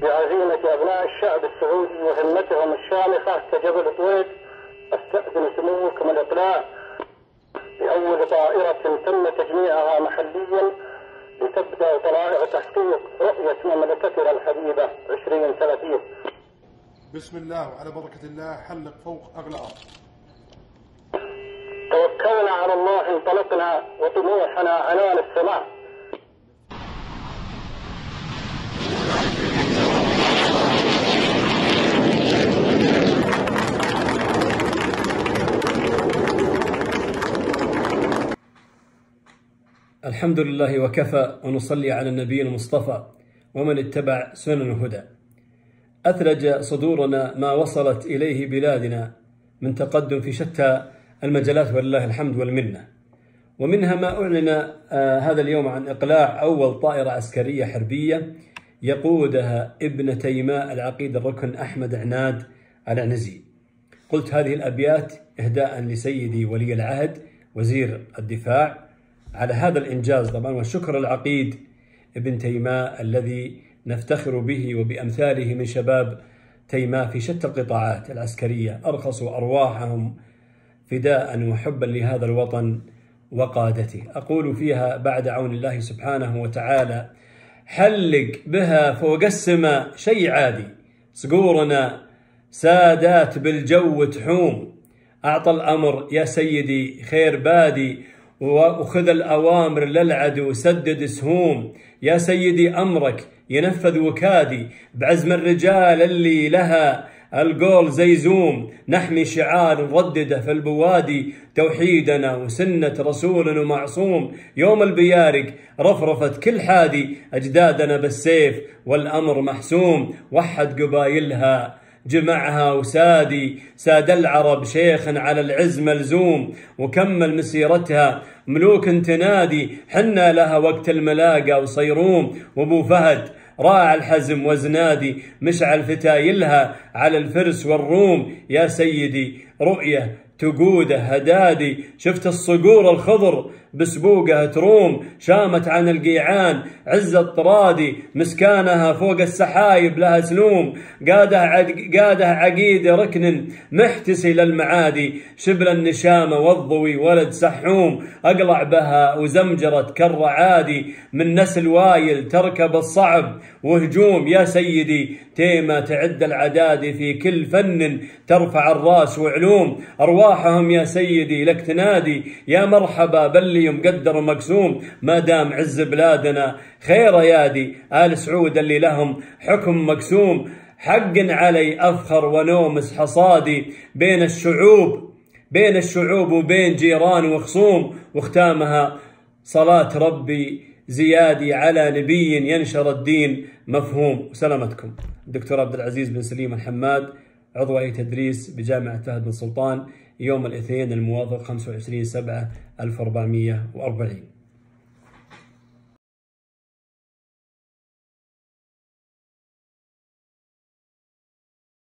بعزيمة أبناء الشعب السعودي وهمتهم الشامخة كجبل طويق، أستأذن سموكم الإقلاع بأول طائرة تم تجميعها محليا لتبدأ طلائع تحقيق رؤية مملكتنا الحبيبة 2030. بسم الله وعلى بركة الله حلق فوق أغلى أرض. توكلنا على الله انطلقنا وطموحنا عنان السماء. الحمد لله وكفى، ونصلي على النبي المصطفى ومن اتبع سنن الهدى. أثلج صدورنا ما وصلت إليه بلادنا من تقدم في شتى المجالات ولله الحمد والمنة، ومنها ما أعلن هذا اليوم عن إقلاع أول طائرة عسكرية حربية يقودها ابن تيماء العقيد الركن أحمد عناد العنزي. قلت هذه الأبيات إهداء لسيدي ولي العهد وزير الدفاع على هذا الإنجاز طبعا، والشكر العقيد ابن تيماء الذي نفتخر به وبأمثاله من شباب تيماء في شتى القطاعات العسكرية، أرخصوا أرواحهم فداء وحبا لهذا الوطن وقادته. أقول فيها بعد عون الله سبحانه وتعالى: حلق بها فوق السماء شي عادي، صقورنا سادات بالجو تحوم، أعطى الأمر يا سيدي خير بادي، وخذ الأوامر للعدو سدد سهوم، يا سيدي أمرك ينفذ وكادي، بعزم الرجال اللي لها القول زي زوم، نحمي شعار نردده في البوادي، توحيدنا وسنة رسول ومعصوم، يوم البيارق رفرفت كل حادي، أجدادنا بالسيف والأمر محسوم، وحد قبايلها جمعها وسادي، ساد العرب شيخ على العز ملزوم، وكمل مسيرتها ملوك تنادي، حنا لها وقت الملاقى وصيروم، وابو فهد راع الحزم وزنادي، مشعل فتايلها على الفرس والروم، يا سيدي رؤية تقوده هدادي، شفت الصقور الخضر بسبوقها تروم، شامت عن القيعان عز الطرادي، مسكانها فوق السحايب لها سلوم، قاده عقيد ركن محتسي للمعادي، شبل النشامة والضوي ولد سحوم، أقلع بها وزمجرت كالرعادي، من نسل وايل تركب الصعب وهجوم، يا سيدي تيمة تعد العداد في كل فن ترفع الراس وعلوم، أرواحهم يا سيدي لك تنادي، يا مرحبا باللي مقدر مقسوم، ما دام عز بلادنا خير يادي، آل سعود اللي لهم حكم مقسوم، حق علي أفخر ونومس حصادي، بين الشعوب وبين جيران وخصوم، واختامها صلاة ربي زيادي على نبي ينشر الدين مفهوم. سلامتكم. الدكتور عبد العزيز بن سليم الحماد، عضو هيئة تدريس بجامعة فهد بن سلطان، يوم الاثنين الموافق 25/7/1440.